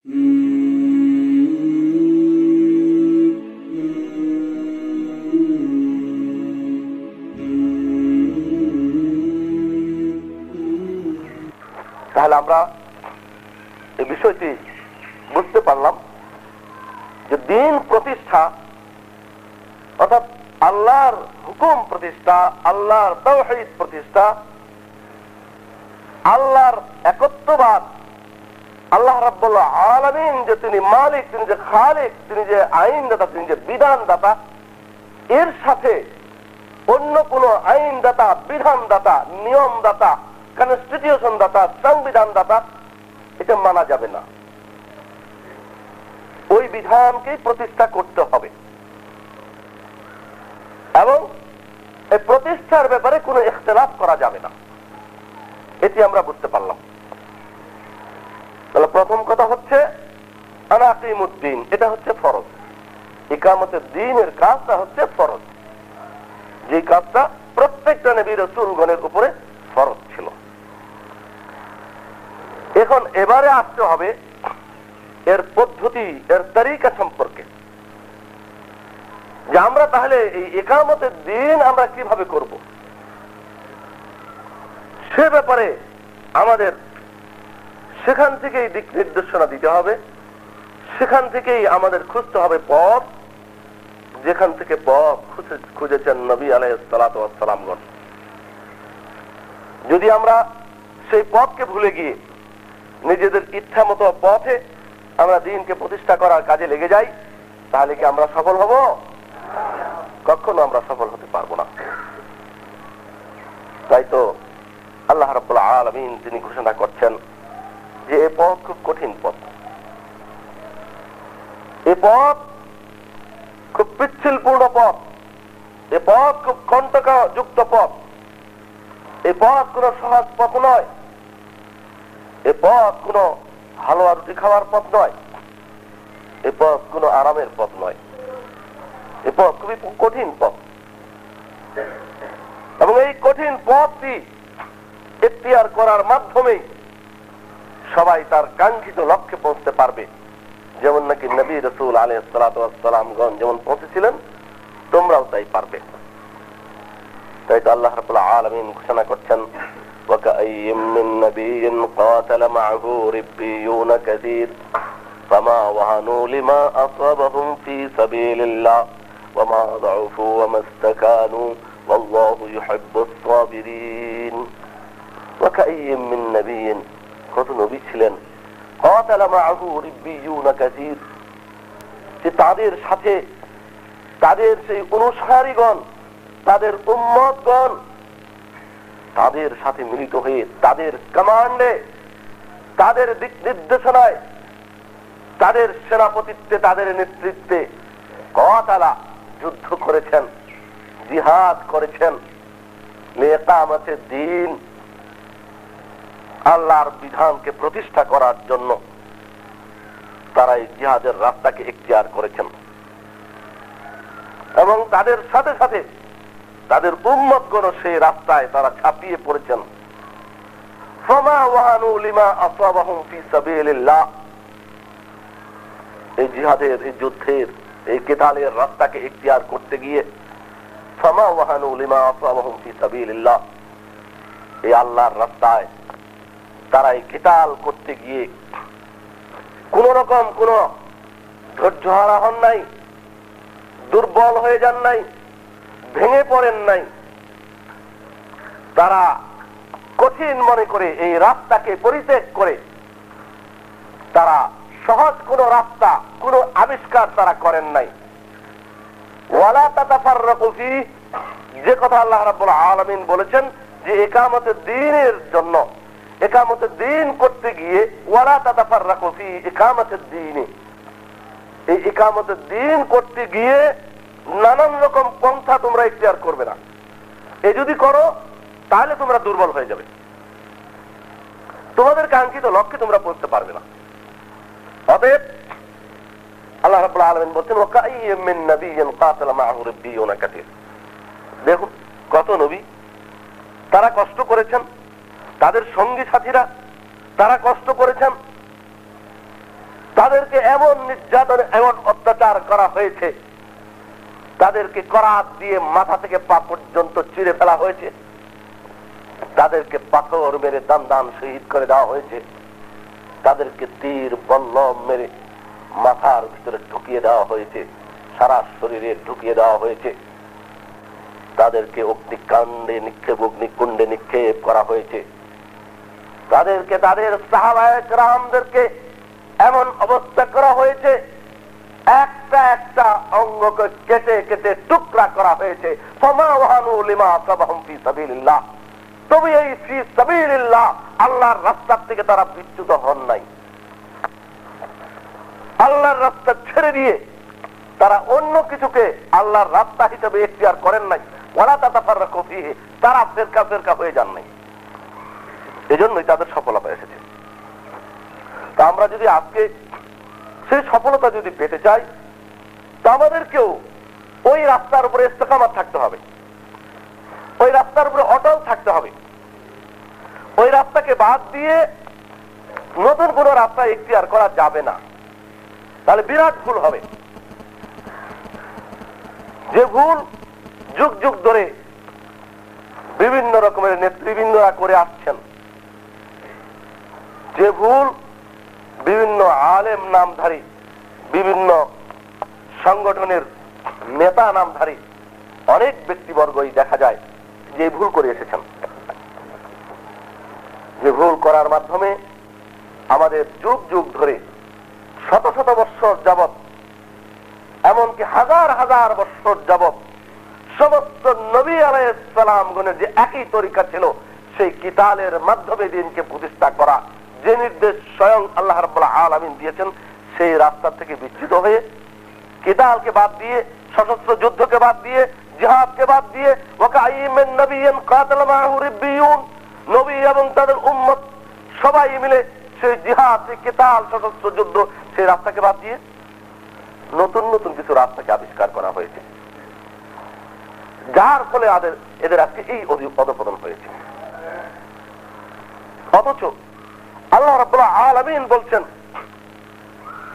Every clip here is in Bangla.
তাহলে আমরা এই বিষয়টি বুঝতে পারলাম যে দিন প্রতিষ্ঠা অর্থাৎ আল্লাহর হুকুম প্রতিষ্ঠা, আল্লাহর তাওহীদ প্রতিষ্ঠা, আল্লাহর একত্ববাদ, আল্লাহ রাব্বুল আলামিন যে তিনি মালিক, তিনি যে খালিক, তিনি যে আইনদাতা, তিনি যে বিধানদাতা, এর সাথে অন্য কোন আইনদাতা, বিধানদাতা, নিয়মদাতা, কনস্টিটিউশন দাতা, সংবিধান দাতা এটা মানা যাবে না। ওই বিধানকে প্রতিষ্ঠা করতে হবে এবং এই প্রতিষ্ঠার ব্যাপারে কোনো ইখতিলাফ করা যাবে না। এটি আমরা বুঝতে পারলাম। তাহলে প্রথম কথা হচ্ছে আনাকিমুদ্দিন, এটা হচ্ছে ফরজ। ইকামতের দিনের কাজটা হচ্ছে ফরজ, যে কাজটা প্রত্যেকটা নবী রাসূলগণের উপরে ফরজ ছিল। এখন এবারে আসতে হবে এর পদ্ধতি, এর তরিকা সম্পর্কে, যে আমরা তাহলে এই ইকামতের দিন আমরা কিভাবে করব, সে ব্যাপারে আমাদের সেখান থেকেই দিক নির্দেশনা দিতে হবে, সেখান থেকেই আমাদের খুঁজতে হবে পথ, যেখান থেকে পথ খুঁজেছেন নবী আলাইহিস সালাতু ওয়াস সালামগণ। যদি আমরা সেই পথকে ভুলে গিয়ে নিজেদের ইচ্ছা মতো পথে আমরা দিনকে প্রতিষ্ঠা করার কাজে লেগে যাই, তাহলে কি আমরা সফল হব? কখনো আমরা সফল হতে পারবো না। তাই তো আল্লাহ রাব্বুল আলামিন তিনি ঘোষণা করছেন যে এই পথ খুব কঠিন পথ, এই পথ খুব পিচ্ছিলপূর্ণ পথ, এই পথ খুব কণ্টকযুক্ত পথ, এই পথ কোন সহজ পথ নয়, এ পথ কোন হালুয়া রুটি খাওয়ার পথ নয়, এ পথ কোন আরামের পথ নয়, এ পথ খুবই কঠিন পথ। এবং এই কঠিন পথটি ইখতিয়ার করার মাধ্যমে সবাই তার কাঙ্ক্ষিত লক্ষ্যে পৌঁছতে পারবে, যেমন নাকি নবী রাসূল আলাইহিস সালাতু ওয়াস সালামগণ যেমন পৌঁছেছিলেন, তোমরাও তাই পারবে। তাই তো আল্লাহ রাব্বুল আলামিন ঘোষণা করছেন وكأي من نبي قاتل معه ربيون كثير فما وهنوا لما أصابهم في سبيل الله وما ضعفوا وما استكانوا والله يحب الصابرين। وكأي من نبي কত নবী ছিলেন قاتل معه ربيون كثير, যে তাদের সাথে তাদের সেই অনুসারীগণ, তাদের উম্মতগণ তাদের সাথে মিলিত হয়ে তাদের কমান্ডে, তাদের দিক নির্দেশনায়, তাদের সেনাপতিত্বে, তাদের নেতৃত্বে কাতালা যুদ্ধ করেছেন, জিহাদ করেছেন, লিইকামাতিদ দ্বীন আল্লাহর বিধানকে প্রতিষ্ঠা করার জন্য তারা এই জিহাদের রাস্তাকে ইখতিয়ার করেছেন। এবং তাদের সাথে সাথে তাদের উম্মতগণ সেই রাস্তায় তারা ছাপিয়ে পড়েছেন। ফামা ওয়াহানু লিমা আসাবাহুম ফি সাবিলিল্লাহ, এই জিহাদের, এই যুদ্ধের, এই কিতালের রাস্তাকে ইখতিয়ার করতে গিয়ে ফামা ওয়াহানু লিমা আসাবাহুম ফি সাবিলিল্লাহ, এই আল্লাহর রাস্তায় তারা এই কিতাল করতে গিয়ে কোন রকম কোন ধৈর্য হারা হন নাই, দুর্বল হয়ে যান নাই, ভেঙে পড়েন নাই। তারা কঠিন মনে করে এই রাস্তাকে পরিত্যাগ করে তারা সহজ কোন রাস্তা, কোন আবিষ্কার তারা করেন নাই। ওয়ালা তাতাফাররাকু ফি, যে কথা আল্লাহ রাব্বুল আলামিন বলেছেন যে ইকামতের দ্বীনের জন্য, ইকামতের দ্বীন করতে গিয়ে ওয়ালা তাতাফাররাকু ফি ইকামতের দ্বীনে, এই ইকামতের দ্বীন করতে গিয়ে নানান রকম পন্থা তোমরা ইখতিয়ার করবে না। এই যদি করো তাহলে তোমরা দুর্বল হয়ে যাবে, তোমাদের কাঙ্ক্ষিত লক্ষ্যে তোমরা পৌঁছতে পারবে না। অতএব আল্লাহ রাব্বুল আলামিন বলছেন ওয়াকাইয়্যিম মিন নাবিয়্যিন কাতালা মাআহু রাব্বিয়ুনা কাসীর। দেখুন কত নবী, তারা কষ্ট করেছেন, তাদের সঙ্গী সাথীরা তারা কষ্ট করেছেন, তাদেরকে এমন নির্যাতন, এমন অত্যাচার করা হয়েছে, তাদেরকে করাত দিয়ে মাথা থেকে পা পর্যন্ত চিরে ফেলা হয়েছে, তাদেরকে পাথর মেরে দান দান শহীদ করে দেওয়া হয়েছে, তাদেরকে তীর বল্লম মেরে মাথার ভিতরে ঢুকিয়ে দেওয়া হয়েছে, সারা শরীরে ঢুকিয়ে দেওয়া হয়েছে, তাদেরকে অগ্নিকাণ্ডে নিক্ষেপ, অগ্নিকুণ্ডে নিক্ষেপ করা হয়েছে, তাদেরকে তাদের সাহাবায়ে কেরামদেরকে এমন অবস্থা করা হয়েছে, একটা একটা অঙ্গকে কেটে কেটে টুকরা করা হয়েছে। ফামা ওয়াহানু লিমা আসাবাহুম ফি সাবিলিল্লাহ, তবে এই ফি সাবিলিল্লাহ আল্লাহর রাস্তা থেকে তারা বিচ্যুত হন নাই। আল্লাহর রাস্তা ছেড়ে দিয়ে তারা অন্য কিছুকে আল্লাহর রাস্তা হিসেবে ইখতিয়ার করেন নাই। ওয়ালা তাতাফাররাকু ফীহি, তারা ফিরকা ফিরকা হয়ে যান নাই। এজন্যই তাদের সফলতা এসেছে। তা আমরা যদি আজকে সেই সফলতা যদি পেতে চাই, তা আমাদেরকেও ওই রাস্তার উপরে ইস্তেকামাত থাকতে হবে, ওই রাস্তার উপরে অটল থাকতে হবে। ওই রাস্তাকে বাদ দিয়ে নতুন কোন রাস্তা ইখতিয়ার করা যাবে না, তাহলে বিরাট ভুল হবে। যে ভুল যুগ যুগ ধরে বিভিন্ন রকমের নেতৃবৃন্দরা করে আসছেন, যে ভুল বিভিন্ন আলেম নামধারী, বিভিন্ন সংগঠনের নেতা নামধারী অনেক ব্যক্তিবর্গই দেখা যায় যে ভুল করে এসেছেন, যে ভুল করার মাধ্যমে আমাদের যুগ যুগ ধরে শত শত বৎসর যাবৎ, এমনকি হাজার হাজার বৎসর যাবৎ সমস্ত নবী আলাইহিস সালামগণের যে একই তরিকা ছিল, সেই কিতালের মাধ্যমে দিনকে প্রতিষ্ঠা করা, যে নির্দেশ স্বয়ং আল্লাহ রাব্বুল আলামিন দিয়েছেন, সেই রাস্তা থেকে বিচ্যুত হয়ে কিতালকে বাদ দিয়ে, সশস্ত্র যুদ্ধকে বাদ দিয়ে, জিহাদকে বাদ দিয়ে, ওয়াকাইয়িম মিন নাবিয়্যিন কাতালা মাআহু রিব্বিয়ুন, নবী এবং তাদের উম্মত সবাই মিলে সেই জিহাদ, সেই কিতাল, সশস্ত্র যুদ্ধ, সেই রাস্তাকে বাদ দিয়ে নতুন নতুন কিছু রাস্তাকে আবিষ্কার করা হয়েছে, যার ফলে এদের আজকে এই অধঃপতন হয়েছে। অথচ আল্লাহ রাব্বুল আলামিন বলছেন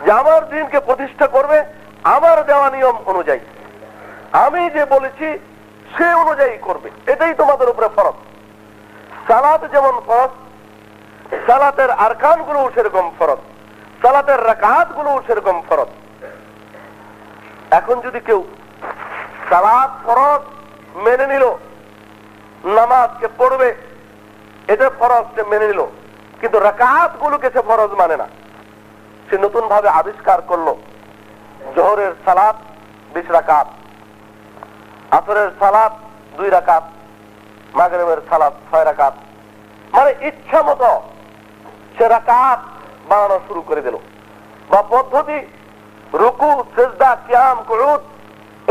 যে আমার দ্বীনকে প্রতিষ্ঠা করবে আমার দেওয়া নিয়ম অনুযায়ী, আমি যে বলেছি সে অনুযায়ী করবে, এটাই তোমাদের উপরে ফরজ। সালাত যেমন ফরজ, সালাতের আরকান গুলো সেরকম ফরজ, সালাতের রাকাত গুলো সেরকম ফরজ। এখন যদি কেউ সালাত ফরজ মেনে নিল, নামাজকে পড়বে এটা ফরজ মেনে নিল, কিন্তু রাকাত গুলোকে সে ফরজ মানে না, সে নতুন ভাবে আবিষ্কার করলো জোহরের সালাত 20 রাকাত, আসরের সালাত 2 রাকাত, মাগরিবের সালাত 6 রাকাত, মানে ইচ্ছা মতো সে রাকাত বানানো শুরু করে দিল। বা পদ্ধতি রুকু, সিজদা, কিয়াম, কুউদ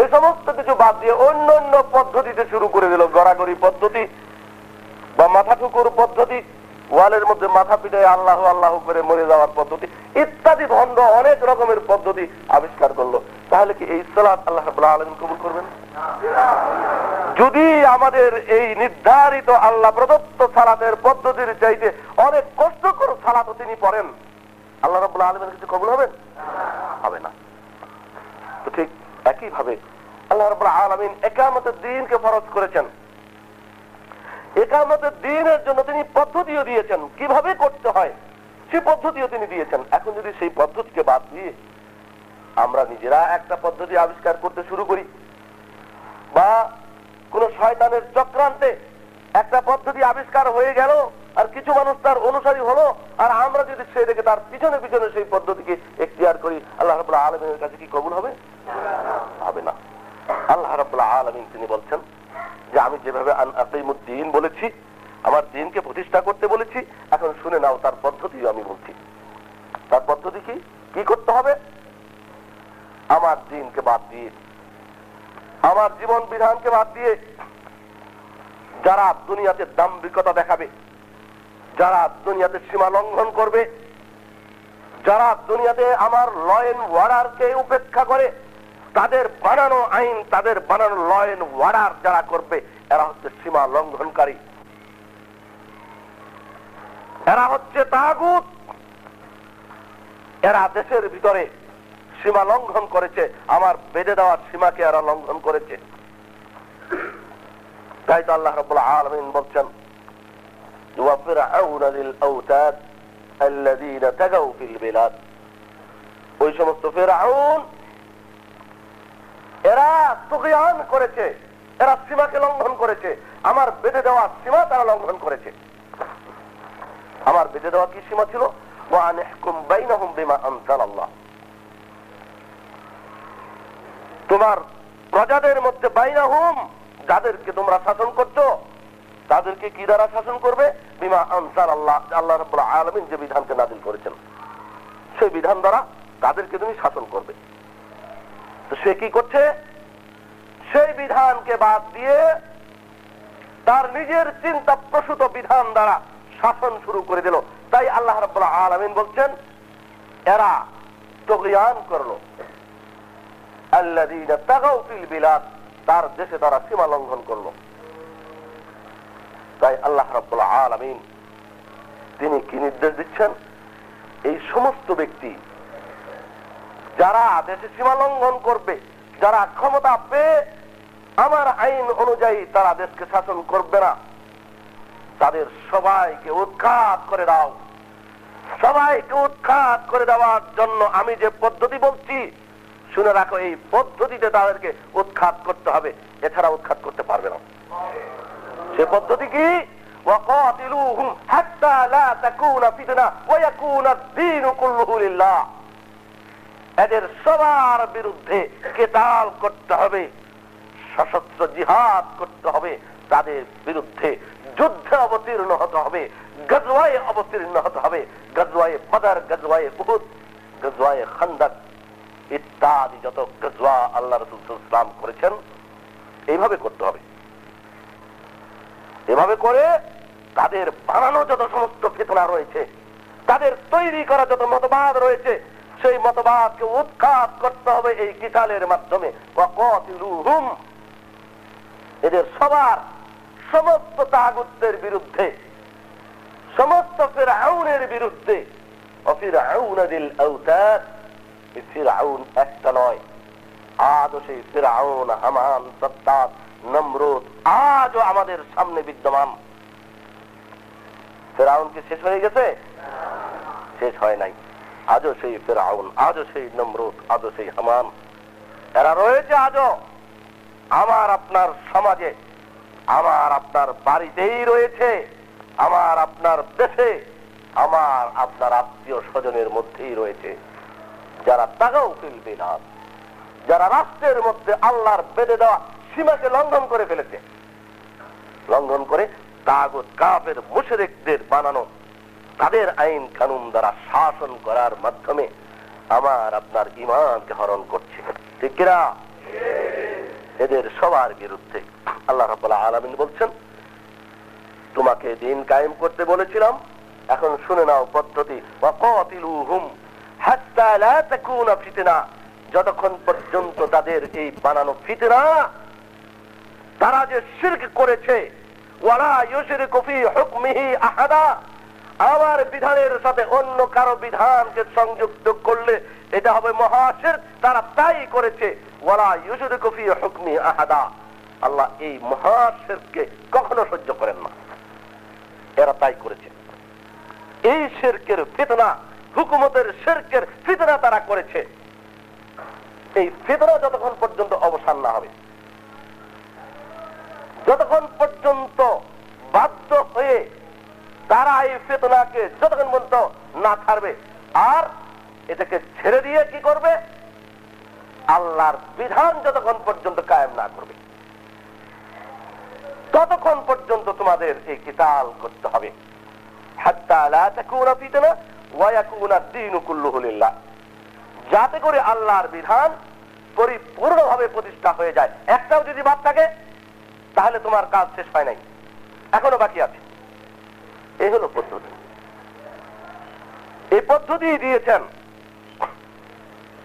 এই সমস্ত কিছু বাদ দিয়ে অন্য অন্য পদ্ধতিতে শুরু করে দিল, গড়াগড়ি পদ্ধতি বা মাথা ঠুকুর পদ্ধতি, ওয়ালের মধ্যে মাথা পিটায় আল্লাহ আল্লাহ করে মরে যাওয়ার পদ্ধতি ইত্যাদি ভণ্ড অনেক রকমের পদ্ধতি আবিষ্কার করলো। তাহলে কি এই সালাত আল্লাহ রাব্বুল আলামিন কবুল করবেন? যদি আমাদের এই নির্ধারিত আল্লাহ প্রদত্ত সালাতের পদ্ধতির চাইতে অনেক কষ্টকর সালাত তিনি পড়েন, আল্লাহ রাব্বুল আলামিনের কাছে কবুল হবেন? হবে না। তো ঠিক একই ভাবে আল্লাহ রাব্বুল আলামিন ইকামতের দ্বীনকে ফরজ করেছেন, ইকামতের দ্বীনের জন্য তিনি পদ্ধতিও দিয়েছেন, কিভাবে করতে হয় সেই পদ্ধতিও তিনি দিয়েছেন। এখন যদি সেই পদ্ধতিকে বাদ দিয়ে আমরা নিজেরা একটা পদ্ধতি আবিষ্কার করতে শুরু করি, বা কোন শয়তানের চক্রান্তে একটা পদ্ধতি আবিষ্কার হয়ে গেল আর কিছু মানুষ তার অনুসারী হলো, আর আমরা যদি সেই দেখে তার পিছনে পিছনে সেই পদ্ধতিকে ইখতিয়ার করি, আল্লাহ রাব্বুল আলামিনের কাছে কি কবুল হবে? হবে না। আল্লাহ রাব্বুল আলামিন তিনি বলছেন যে আমি যেভাবে আন আকিমুদ্দিন বলেছি, আমার দ্বীনকে প্রতিষ্ঠা করতে বলেছি, এখন শুনে নাও তার পদ্ধতিও আমি বলছি। তার পদ্ধতি কি কি করতে হবে? আমার দ্বীনকে বাদ দিয়ে, আমার জীবন বিধানকে বাদ দিয়ে যারা দুনিয়াতে দাম্ভিকতা দেখাবে, যারা দুনিয়াতে সীমা লঙ্ঘন করবে, যারা দুনিয়াতে আমার ল এন্ড অর্ডারকে উপেক্ষা করে, তাদের বানানো আইন, তাদের বানানো ল এন্ড অর্ডার যারা করবে, এরা হচ্ছে সীমা লঙ্ঘনকারী, এরা হচ্ছে তাগুত। এরা দেশের ভিতরে সীমা লঙ্ঘন করেছে, আমার বেঁধে দেওয়ার সীমাকে এরা লঙ্ঘন করেছে। তাই তো আল্লাহ রাব্বুল আলামিন বলছেন ওয়া ফিরআউনা লিল আওতাদ আল্লাযীনা তাগাউ ফিল বিলাদ, ওই সমস্ত ফিরআউন এরা তুগয়ান করেছে, এরা সীমাকে লঙ্ঘন করেছে, আমার বেঁধে দেওয়া সীমা তারা লঙ্ঘন করেছে। আমার বেঁধে দেওয়া কি সীমা ছিল? ওয়া আনহকুম বাইনাহুম বিমা আনজালাল্লাহ, তোমার প্রজাদের মধ্যে বাইনাহুম, যাদেরকে তোমরা শাসন করছো তাদেরকে কি দ্বারা শাসন করবে? বিমা আনজালাল্লাহ, আল্লাহ রাব্বুল আলামিন যে বিধানকে নাযিল করেছেন সেই বিধান দ্বারা তাদেরকে তুমি শাসন করবে। তো সে কি করছে? সেই বিধানকে বাদ দিয়ে তার নিজের চিন্তা প্রসূত বিধান দ্বারা শাসন শুরু করে দিল। তাই আল্লাহ রাব্বুল আলামিন বলছেন এরা তুগয়ান করলো, আল্লাযীনা তাগাউ ফিল বিলাদ, তার দেশে তারা সীমা লঙ্ঘন করলো। তাই আল্লাহ রাব্বুল আলামিন তিনি কি নির্দেশ দিচ্ছেন? এই সমস্ত ব্যক্তি যারা দেশে সীমা লঙ্ঘন করবে, যারা ক্ষমতা পেয়ে আমার আইন অনুযায়ী তারা দেশকে শাসন করবে না, তাদের সবাইকে উৎখাত করে দাও। সবাইকে উৎখাত করে দেওয়ার জন্য আমি যে পদ্ধতি বলছি শুনে রাখো, এই পদ্ধতিতে তাদেরকে উৎখাত করতে হবে, এছাড়া উৎখাত করতে পারবে না। সে পদ্ধতি কি? ওয়াকাতিলুহুম হাত্তা লা তাকুনা ফিতনা ওয়া ইয়াকুনা আদ-দীনু কুল্লুহু লিল্লাহ, এদের সবার বিরুদ্ধে কিতাল করতে হবে, সশস্ত্র জিহাদ করতে হবে, তাদের বিরুদ্ধে যুদ্ধে অবতীর্ণ হতে হবে, গজওয়ায়ে অবতীর্ণ হতে হবে, গজওয়ায়ে বদর, গজওয়ায়ে উহুদ, গজওয়ায়ে খান্দক ইত্যাদি যত গজওয়া আল্লাহ রাসূল সাল্লাল্লাহু আলাইহি ওয়াসাল্লাম করেছেন এইভাবে করতে হবে। এভাবে করে তাদের বানানো যত সমস্ত ফিতনা রয়েছে, তাদের তৈরি করা যত মতবাদ রয়েছে, সেই মতবাদকে উৎখাত করতে হবে এই কিতালের মাধ্যমে। ওয়াকাতিলুহুম, এদের সবার সমস্ত তাগুতের বিরুদ্ধে, সমস্ত ফিরআউনের বিরুদ্ধে। ওয়াফিরআউনা যিল আওতাদ, এই ফিরআউন একটা নয়, আজও সেই ফিরআউন, হামান, সাদ্দাত, নমরুদ আজও আমাদের সামনে বিদ্যমান। ফিরআউন কি শেষ হয়ে গেছে? শেষ হয় নাই। আজও সেই ফিরআউন, আজও সেই নমরুদ, আজও সেই হামান, এরা রয়েছে আজও আমার আপনার সমাজে, আমার আপনার বাড়িতেই রয়েছে, আমার আপনার দেশে, আমার আপনার আত্মীয় স্বজনের মধ্যেই রয়েছে, যারা তাগাউ ফিল বিলাদ, যারা রাষ্ট্রের মধ্যে আল্লাহর বেঁধে দেওয়া সীমাকে লঙ্ঘন করে ফেলেছে, লঙ্ঘন করে তাগুত কাফের মুশরিকদের বানানো তাদের আইন কানুন দ্বারা শাসন করার মাধ্যমে আমার আপনার ঈমানকে হরণ করছে। ঠিক কিনা? এদের সবার বিরুদ্ধে আল্লাহ রাব্বুল আলামিন বলছেন তোমাকে দিন কায়েম করতে বলেছিলাম, এখন শুনে নাও পদ্ধতি। ওয়াকাতিলুহুম হাত্তা লা তাকুনা ফিতনা, যতক্ষণ পর্যন্ত তাদের এই বানানো ফিতনা, তারা যে শিরক করেছে, ওয়ালা ইউশরিকু ফি হুকমিহি আহাদা, আমার বিধানের সাথে অন্য কারো বিধানকে সংযুক্ত করলে এটা হবে মহাশিরক, তারা তাই করেছে। ওয়ালা ইউশরিকু ফি হুকমিহি আহাদা, আল্লাহ এই মহাশিরককে কখনো সহ্য করেন না, এরা তাই করেছে। এই শিরকের ফিতনা, হুকুমতের শিরকের ফিতনা তারা করেছে। এই ফিতনা যতক্ষণ পর্যন্ত অবসান না হবে, যতক্ষণ পর্যন্ত বাধ্য হয়ে তারা এই ফিতনাকে যতক্ষণ পর্যন্ত না ছাড়বে, আর এটাকে ছেড়ে দিয়ে কি করবে? আল্লাহর বিধান যতক্ষণ পর্যন্ত কায়েম না করবে, ততক্ষণ পর্যন্ত তোমাদের এই কিতাল করতে হবে। হাত্তা লা তাকুনা ফিতনা ওয়া ইয়াকুনা আদ-দীনু কুল্লুহু লিল্লাহ, যাতে করে আল্লাহর বিধান পরিপূর্ণভাবে প্রতিষ্ঠা হয়ে যায়। একটাও যদি বাদ থাকে তাহলে তোমার কাজ শেষ হয় নাই, এখনো বাকি আছে। এই হলো পদ্ধতি। এই পদ্ধতি দিয়েছেন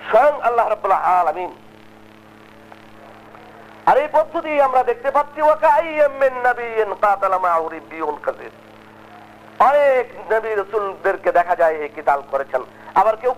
স্বয়ং আল্লাহ রাব্বুল আলামিন। আর এই পদ্ধতি আমরা দেখতে পাচ্ছি ওয়াকাইয়্যিম মিন নাবিয়্যিন কাতালা মা'হু রিব্বিয়ুন কাসীর, অনেক নবী রাসূলদেরকে দেখা যায় এই কিতাল করেছেন। আবার কেউ